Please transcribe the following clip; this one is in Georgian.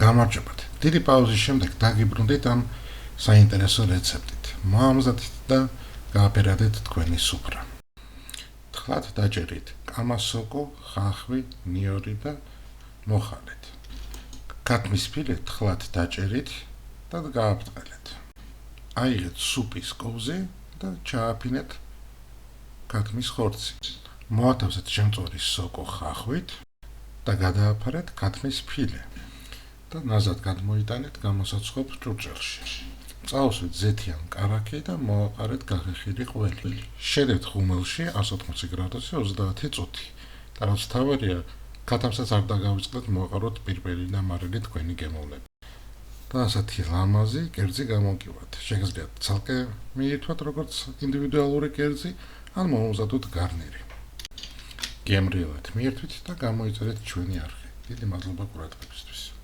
გამარჯობათ. დიდი პაუზის შემდეგ დაგიბრუნდით ამ საინტერესო რეცეპტით. მოამზადეთ და გააფერადეთ თქვენი სუფრა. თხლად დაჭერით კამასოკო, ხახვი, ნიორი და მოხალეთ. ქათმის ფილე თხლად დაჭერით და გააფრთხილეთ. აიღეთ სუპის კოვზი და ჩააფინეთ ქათმის ხორცი. მოათავსეთ შემწვარი სოკო ხახვით და გადააფარეთ ქათმის ფილე და ნაზად გადმოიტანეთ გამოსაცხობ ჭურჭელში. წაუსვით ზეთიან კარაქი და მოაყარეთ გაღეხილი ყველი. შედევთ ხუმელში 180 გრადუსზე 30 წუთი. და რაც თავარია, ქათამსაც არ დაგავიწყდეთ, მოაყაროთ პირპილი და მარილი თქვენი გემოვნები. და ასეთი ლამაზი კერძი გამოგივათ. შეგიძლიათ ცალკე მიირთვათ როგორც ინდივიდუალური კერძი, ან მოუმზადოთ გარნირი. გემრიელად მიირთვით და გამოიწერეთ ჩვენი არხი. დიდი მადლობა ყურადღებისთვის.